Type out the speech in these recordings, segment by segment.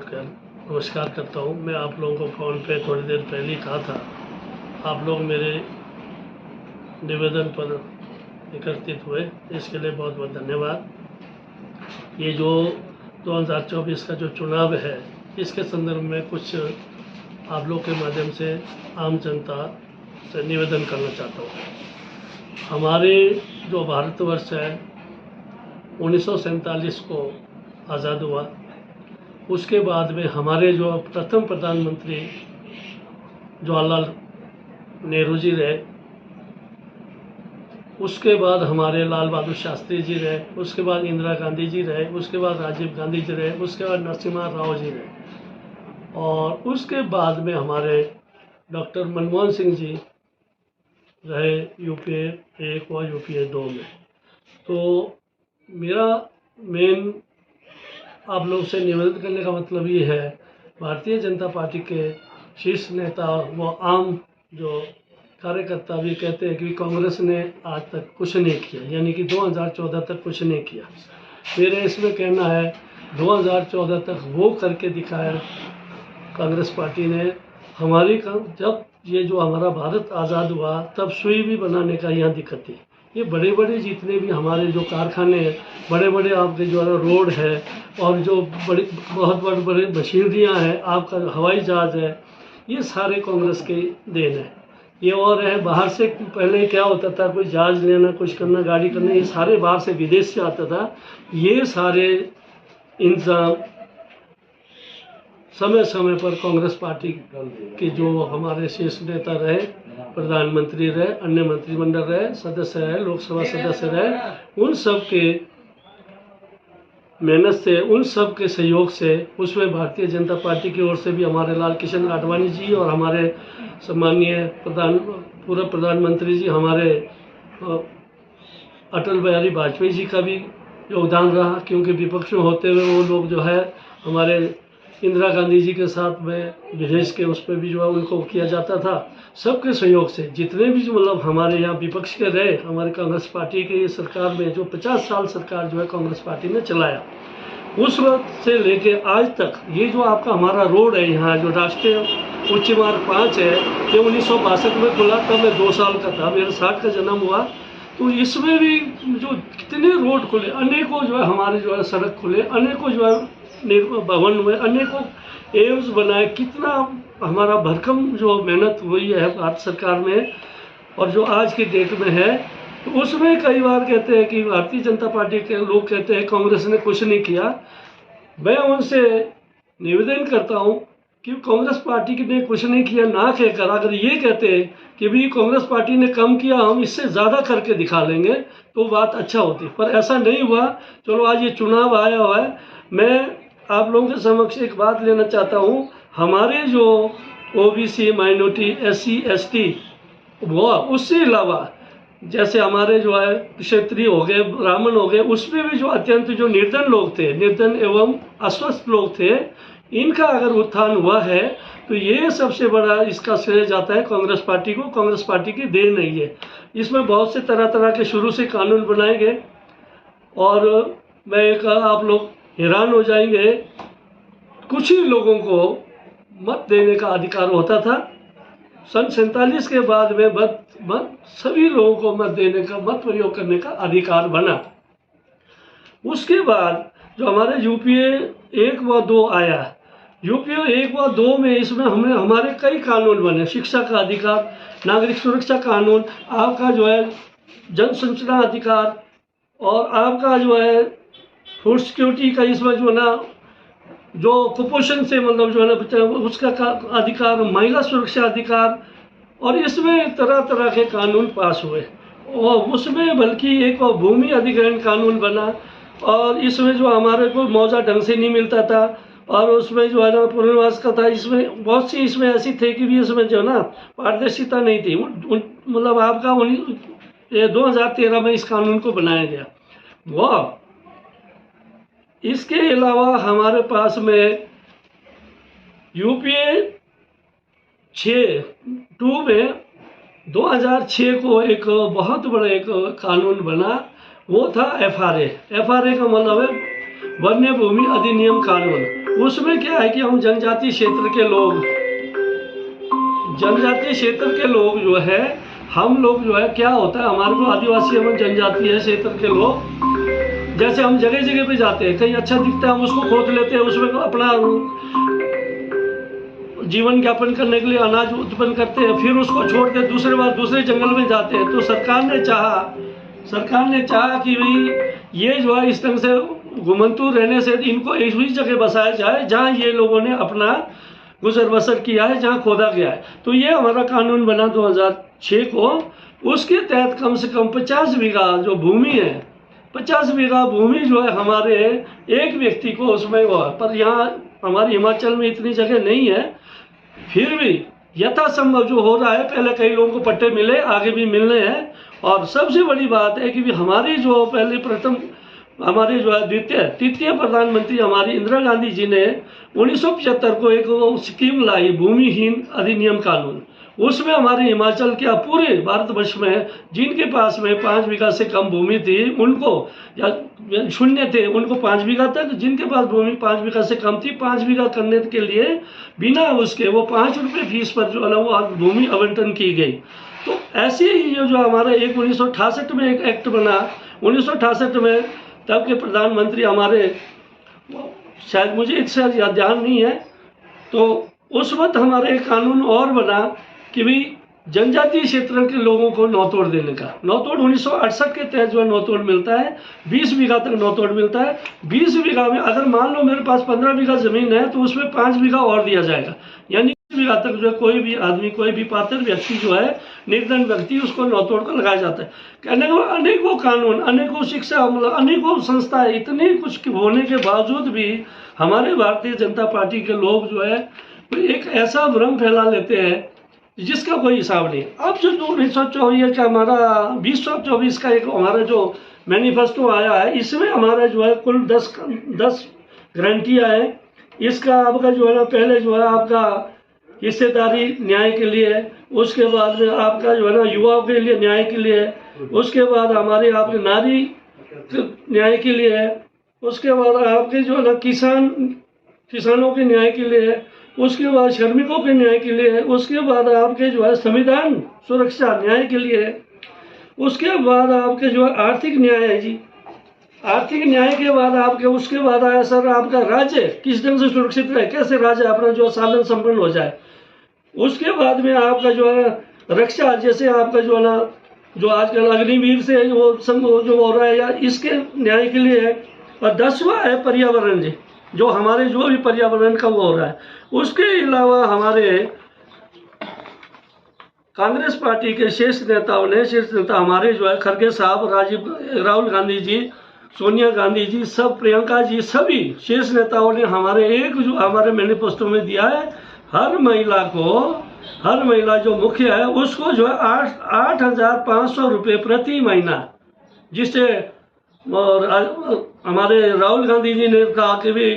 उठकर नमस्कार करता हूँ। मैं आप लोगों को फ़ोन पे थोड़ी देर पहले ही कहा था, आप लोग मेरे निवेदन पर एकत्रित हुए, इसके लिए बहुत बहुत धन्यवाद। ये जो 2024 का जो चुनाव है, इसके संदर्भ में कुछ आप लोग के माध्यम से आम जनता से निवेदन करना चाहता हूँ। हमारे जो भारतवर्ष है 1947 को आज़ाद हुआ, उसके बाद में हमारे जो प्रथम प्रधानमंत्री जवाहरलाल नेहरू जी रहे, उसके बाद हमारे लाल बहादुर शास्त्री जी रहे, उसके बाद इंदिरा गांधी जी रहे, उसके बाद राजीव गांधी जी रहे, उसके बाद नरसिम्हा राव जी रहे, और उसके बाद में हमारे डॉक्टर मनमोहन सिंह जी रहे यूपीए 1 और यूपीए 2 में। तो मेरा मेन आप लोग से निवेदन करने का मतलब ये है, भारतीय जनता पार्टी के शीर्ष नेता व आम जो कार्यकर्ता भी कहते हैं कि कांग्रेस ने आज तक कुछ नहीं किया, यानी कि 2014 तक कुछ नहीं किया। मेरे इसमें कहना है 2014 तक वो करके दिखाया कांग्रेस पार्टी ने। हमारी जब ये जो हमारा भारत आज़ाद हुआ तब सुई भी बनाने का यहाँ दिक्कत थी। ये बड़े बड़े जितने भी हमारे जो कारखाने हैं, बड़े बड़े आपके जो है रोड है, और जो बहुत बड़े बड़े मशीनरियाँ हैं, आपका हवाई जहाज़ है, ये सारे कांग्रेस के देन है। ये और है, बाहर से पहले क्या होता था, कोई जहाज़ लेना, कुछ करना, गाड़ी करना, ये सारे बाहर से विदेश से आता था। ये सारे इंतजाम समय समय पर कांग्रेस पार्टी के जो हमारे शीर्ष नेता रहे, प्रधानमंत्री रहे, अन्य मंत्रिमंडल रहे, सदस्य रहे, लोकसभा सदस्य रहे, उन सब के मेहनत से, उन सब के सहयोग से, उसमें भारतीय जनता पार्टी की ओर से भी हमारे लाल कृष्ण आडवाणी जी और हमारे सम्मानीय पूर्व प्रधानमंत्री जी हमारे अटल बिहारी वाजपेयी जी का भी योगदान रहा, क्योंकि विपक्ष में होते हुए वो लोग जो है हमारे इंदिरा गांधी जी के साथ में विदेश के उस पर भी जो है उनको किया जाता था। सबके सहयोग से जितने भी जो मतलब हमारे यहाँ विपक्ष के रहे, हमारे कांग्रेस पार्टी की सरकार में जो 50 साल सरकार जो है कांग्रेस पार्टी ने चलाया, उस वक्त से लेके आज तक ये जो आपका हमारा रोड है यहाँ, जो राष्ट्रीय उच्च मार्ग 5 है, ये 1962 में खुला, तब मैं 2 साल का था, मेरा 60 का जन्म हुआ। तो इसमें भी जो कितने रोड खुले, अनेकों जो है हमारे जो है सड़क खुले, अनेकों जो है भवन हुए, अनेकों एम्स बनाए, कितना हमारा भरकम जो मेहनत हुई है भारत सरकार में, और जो आज की डेट में है। तो उसमें कई बार कहते हैं कि भारतीय जनता पार्टी के लोग कहते हैं कांग्रेस ने कुछ नहीं किया। मैं उनसे निवेदन करता हूं कि कांग्रेस पार्टी ने कुछ नहीं किया ना कहकर, अगर ये कहते हैं कि भी कांग्रेस पार्टी ने कम किया, हम इससे ज़्यादा करके दिखा लेंगे, तो बात अच्छा होती, पर ऐसा नहीं हुआ। चलो आज ये चुनाव आया हुआ है, मैं आप लोगों के समक्ष एक बात लेना चाहता हूँ। हमारे जो ओबीसी, माइनॉरिटी, एससी, एसटी वो, उससे अलावा जैसे हमारे जो है क्षत्रिय हो गए, ब्राह्मण हो गए, उसमें भी जो अत्यंत जो निर्धन लोग थे, निर्धन एवं अस्वस्थ लोग थे, इनका अगर उत्थान हुआ है तो ये सबसे बड़ा इसका श्रेय जाता है कांग्रेस पार्टी को। कांग्रेस पार्टी की देन नहीं है। इसमें बहुत से तरह तरह के शुरू से कानून बनाए गए, और मैं एक आप लोग हैरान हो जाएंगे, कुछ ही लोगों को मत देने का अधिकार होता था। सन 47 के बाद में मत सभी लोगों को मत देने का, मत प्रयोग करने का अधिकार बना। उसके बाद जो हमारे यूपीए 1 व 2 आया, यूपीए 1 व 2 में इसमें हमारे कई कानून बने, शिक्षा का अधिकार, नागरिक सुरक्षा कानून, आपका जो है जनसूचना अधिकार, और आपका जो है फूड सिक्योरिटी का, इसमें जो है ना जो कुपोषण से मतलब जो है ना उसका अधिकार, महिला सुरक्षा अधिकार, और इसमें तरह तरह के कानून पास हुए। और उसमें बल्कि एक भूमि अधिग्रहण कानून बना, और इसमें जो हमारे को मुआवजा ढंग से नहीं मिलता था, और उसमें जो है ना पुनर्वास का था, इसमें बहुत सी इसमें ऐसी थे कि भी इसमें जो है ना पारदर्शिता नहीं थी। मतलब आपका 2013 में इस कानून को बनाया गया। वाह, इसके अलावा हमारे पास में यूपीए 2 में 2006 को एक बहुत बड़ा एक कानून बना, वो था FRA। FRA का मतलब है वन्य भूमि अधिनियम कानून। उसमें क्या है कि हम जनजातीय क्षेत्र के लोग जो है, हम लोग जो है, क्या होता है हमारे को आदिवासी एवं जनजातीय क्षेत्र के लोग, जैसे हम जगह जगह पे जाते हैं, कहीं अच्छा दिखता है हम उसको खोद लेते हैं, उसमें अपना जीवन यापन करने के लिए अनाज उत्पन्न करते हैं, फिर उसको छोड़ते दूसरे बार दूसरे जंगल में जाते हैं। तो सरकार ने चाहा कि भाई ये जो है इस तरह से घुमंतू रहने से इनको एक ही जगह बसाया जाए जहाँ ये लोगों ने अपना गुजर बसर किया है, जहाँ खोदा गया है। तो ये हमारा कानून बना 2006 को। उसके तहत कम से कम 50 बीघा जो भूमि है, 50 बीघा भूमि जो है हमारे एक व्यक्ति को उसमें हुआ। पर यहाँ हमारे हिमाचल में इतनी जगह नहीं है, फिर भी यथासंभव जो हो रहा है, पहले कई लोगों को पट्टे मिले, आगे भी मिलने हैं। और सबसे बड़ी बात है कि हमारी जो प्रथम हमारे जो है तृतीय प्रधानमंत्री हमारी इंदिरा गांधी जी ने 1975 को एक स्कीम लाई, भूमिहीन अधिनियम कानून। उसमें हमारे हिमाचल के पूरे भारतवर्ष में जिनके पास में 5 बीघा से कम भूमि थी उनको, या शून्य थे उनको 5 बीघा तक, जिनके पास भूमि 5 बीघा से कम थी 5 बीघा करने के लिए बिना उसके वो 5 रुपये फीस पर जो है वो भूमि आवंटन की गई। तो ऐसे ही जो हमारा 1968 में एक एक्ट बना, 1968 में तब के प्रधानमंत्री हमारे, शायद मुझे इससे ध्यान नहीं है, तो उस वक्त हमारा एक कानून और बना कि भाई जनजातीय क्षेत्र के लोगों को नौतोड़ देने का। नौतोड़ 1968 के तहत जो है नौतोड़ मिलता है, 20 बीघा तक नौतोड़ मिलता है। 20 बीघा में अगर मान लो मेरे पास 15 बीघा जमीन है तो उसमें 5 बीघा और दिया जाएगा, यानी 20 बीघा तक जो है कोई भी आदमी, कोई भी पात्र व्यक्ति जो है, निर्धन व्यक्ति, उसको नौतोड़ को लगाया जाता है। कहने को अनेकों कानून, अनेकों शिक्षा, अनेकों संस्थाएं, इतने कुछ होने के बावजूद भी हमारे भारतीय जनता पार्टी के लोग जो है एक ऐसा भ्रम फैला लेते हैं जिसका कोई हिसाब नहीं। अब जो 1924 का हमारा 2024 का एक हमारा जो मैनिफेस्टो आया है, इसमें हमारा जो है कुल 10 गारंटियां हैं। इसका आपका जो है ना, पहले जो है आपका हिस्सेदारी न्याय के लिए, उसके बाद में आपका जो है ना युवाओं के लिए न्याय के लिए, उसके बाद हमारे आपके नारी न्याय के लिए, उसके बाद आपके जो है ना किसानों के न्याय के लिए, उसके बाद श्रमिकों के न्याय के लिए, उसके बाद आपके जो है संविधान सुरक्षा न्याय के लिए, उसके बाद आपके जो है आर्थिक न्याय है जी, आर्थिक न्याय के बाद आपके उसके बाद आया सर आपका राज्य किस ढंग से सुरक्षित रहे, कैसे राज्य अपना जो साधन संपन्न हो जाए। उसके बाद में आपका जो है रक्षा, जैसे आपका जो है ना जो आजकल अग्निवीर से वो जो हो रहा है, या इसके न्याय के लिए है। और 10वां है पर्यावरण जी, जो हमारे जो भी पर्यावरण का वो हो रहा है। उसके अलावा हमारे कांग्रेस पार्टी के शीर्ष नेता हमारे जो है खड़गे साहब, राहुल गांधी जी, सोनिया गांधी जी, सब प्रियंका जी, सभी शीर्ष नेताओं ने हमारे जो हमारे मैनिफेस्टो में दिया है, हर महिला जो मुख्य है उसको जो है 8,500 रुपये प्रति महीना, जिससे हमारे राहुल गांधी जी ने कहा कि भी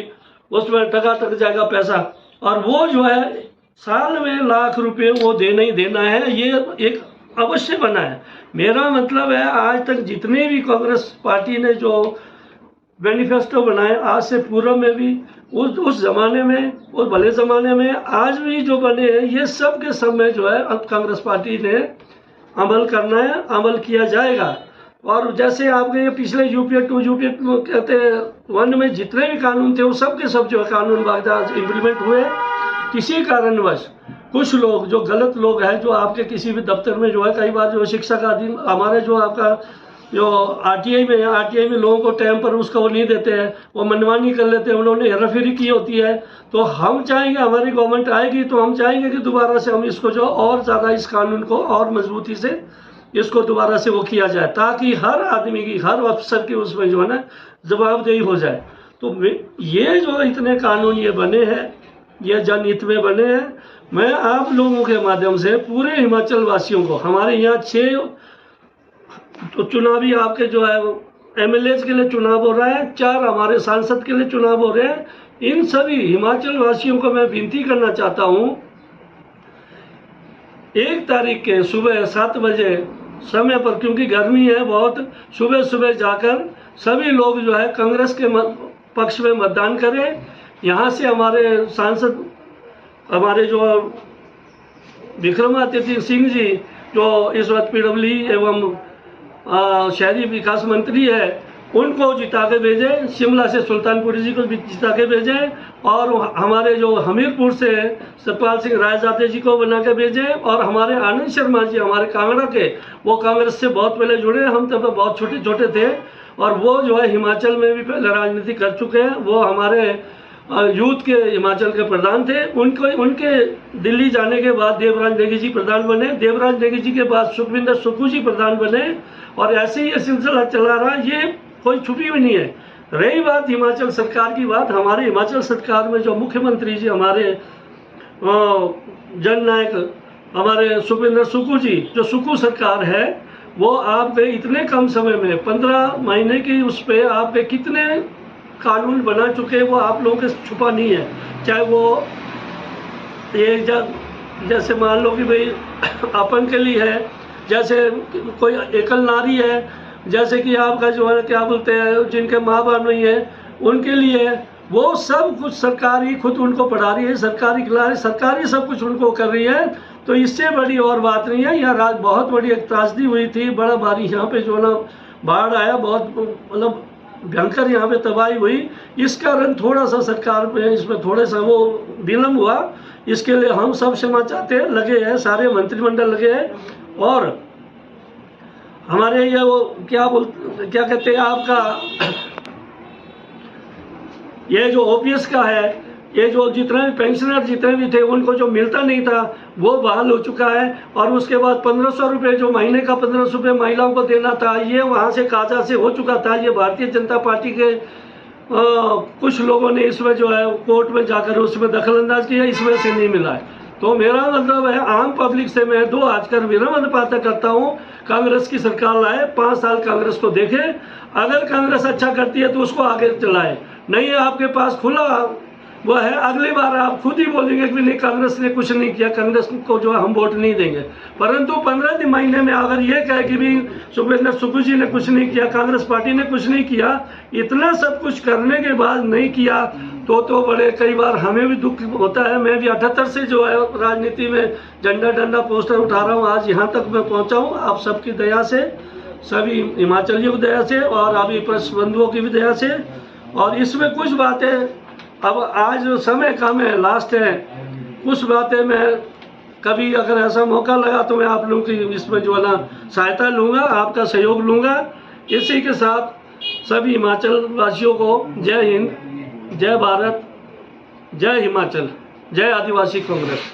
उसमें टक जाएगा पैसा, और वो जो है साल में लाख रुपए वो देना ही देना है, ये एक अवश्य बना है। मेरा मतलब है आज तक जितने भी कांग्रेस पार्टी ने जो मैनिफेस्टो बनाए, आज से पूर्व में भी, उस जमाने में, उस भले जमाने में, आज भी जो बने हैं, ये सब के सब में जो है अब कांग्रेस पार्टी ने अमल करना है, अमल किया जाएगा। और जैसे आपके ये पिछले यूपीए 2 यूपीए कहते हैं 1 में जितने भी कानून थे वो सब के सब जो है कानून बाकायदा इम्प्लीमेंट हुए। किसी कारणवश कुछ लोग जो गलत लोग हैं, जो आपके किसी भी दफ्तर में जो है कई बार जो शिक्षा का अधीन, हमारे जो आपका जो आरटीआई में लोगों को टाइम पर उसका वो नहीं देते हैं, वो मनमानी कर लेते हैं, उन्होंने हेराफेरी की होती है। तो हम चाहेंगे, हमारी गवर्नमेंट आएगी तो हम चाहेंगे कि दोबारा से हम इसको जो और ज़्यादा इस कानून को और मजबूती से इसको दोबारा से वो किया जाए, ताकि हर आदमी की, हर अफसर की उसमें जो है ना जवाबदेही हो जाए। तो ये जो इतने कानून ये बने हैं, ये जनहित में बने हैं। मैं आप लोगों के माध्यम से पूरे हिमाचल वासियों को, हमारे यहाँ 6 तो चुनावी आपके जो है एमएलए के लिए चुनाव हो रहा है, 4 हमारे सांसद के लिए चुनाव हो रहे हैं। इन सभी हिमाचल वासियों को मैं विनती करना चाहता हूँ, 1 तारीख के सुबह 7 बजे समय पर, क्योंकि गर्मी है बहुत, सुबह जाकर सभी लोग जो है कांग्रेस के पक्ष में मतदान करें। यहाँ से हमारे सांसद हमारे जो विक्रमादित्य सिंह जी जो इस वक्त PWD एवं शहरी विकास मंत्री है, उनको जिता के भेजे। शिमला से सुल्तानपुरी जी को भी जिता के भेजे और हमारे जो हमीरपुर से सतपाल सिंह रायजादे जी को बना के भेजे। और हमारे आनंद शर्मा जी हमारे कांगड़ा के, वो कांग्रेस से बहुत पहले जुड़े, हम तब बहुत छोटे छोटे थे, और वो जो है हिमाचल में भी पहले राजनीति कर चुके हैं। वो हमारे यूथ के हिमाचल के प्रधान थे। उनके दिल्ली जाने के बाद देवराज नेगी जी प्रधान बने। देवराज नेगी जी के बाद सुखविंदर सुक्खू जी प्रधान बने, और ऐसे ही ये सिलसिला चला रहा। ये कोई छुपी हुई नहीं है। रही बात हिमाचल सरकार की बात, हमारे हिमाचल सरकार में जो मुख्यमंत्री जी हमारे जननायक हमारे सुखविंदर सुक्खू जी, जो सुक्खू सरकार है, वो आपके इतने कम समय में 15 महीने की उस पर आपके कितने कानून बना चुके, वो आप लोगों के छुपा नहीं है। चाहे वो ये जैसे मान लो कि भाई अपन के लिए है, जैसे कोई एकल नारी है, जैसे कि आपका जो है क्या बोलते हैं जिनके माँ बाप नहीं है, उनके लिए वो सब कुछ सरकार ही खुद उनको पढ़ा रही है, सरकारी खिला रही है, सरकारी सब कुछ उनको कर रही है। तो इससे बड़ी और बात नहीं है। यहाँ बहुत बड़ी एक त्रासदी हुई थी, बड़ा भारी यहाँ पे जो ना बाढ़ आया, बहुत मतलब भयंकर यहाँ पे तबाही हुई। इस कारण थोड़ा सा सरकार में इसमें थोड़ा सा वो विलम्ब हुआ। इसके लिए हम सब क्षमा चाहते लगे हैं, सारे मंत्रिमंडल लगे हैं। और हमारे ये वो क्या कहते हैं आपका ये जो OPS का है, ये जो जितने भी पेंशनर जितने भी थे उनको जो मिलता नहीं था वो बहाल हो चुका है। और उसके बाद 1500 रुपये जो महीने का 1500 रुपये महिलाओं को देना था, ये वहाँ से काजा से हो चुका था। ये भारतीय जनता पार्टी के कुछ लोगों ने इसमें जो है कोर्ट में जाकर उसमें दखलंदाज किया, इसमें से नहीं मिला है। तो मेरा मतलब है आम पब्लिक से मैं दो आजकल विनम्र बातें करता हूँ, कांग्रेस की सरकार लाए, 5 साल कांग्रेस को देखे, अगर कांग्रेस अच्छा करती है तो उसको आगे चलाए, नहीं है आपके पास खुला वो है। अगली बार आप खुद ही बोलेंगे कि नहीं कांग्रेस ने कुछ नहीं किया, कांग्रेस को जो है हम वोट नहीं देंगे। परंतु 15 महीने में अगर ये कहे कि भी सुखविंदर सुक्खू जी ने कुछ नहीं किया, कांग्रेस पार्टी ने कुछ नहीं किया, इतना सब कुछ करने के बाद नहीं किया तो बड़े कई बार हमें भी दुख होता है। मैं भी 78 से जो है राजनीति में झंडा डंडा पोस्टर उठा रहा हूँ, आज यहाँ तक मैं पहुँचा हूँ आप सबकी दया से, सभी हिमाचलियों की दया से और अभी प्रेस बंधुओं की भी दया से। और इसमें कुछ बातें अब आज समय कम है, लास्ट है, कुछ बातें मैं कभी अगर ऐसा मौका लगा तो मैं आप लोगों की इसमें जो है ना सहायता लूँगा, आपका सहयोग लूँगा। इसी के साथ सभी हिमाचल वासियों को जय हिंद, जय भारत, जय हिमाचल, जय आदिवासी कांग्रेस।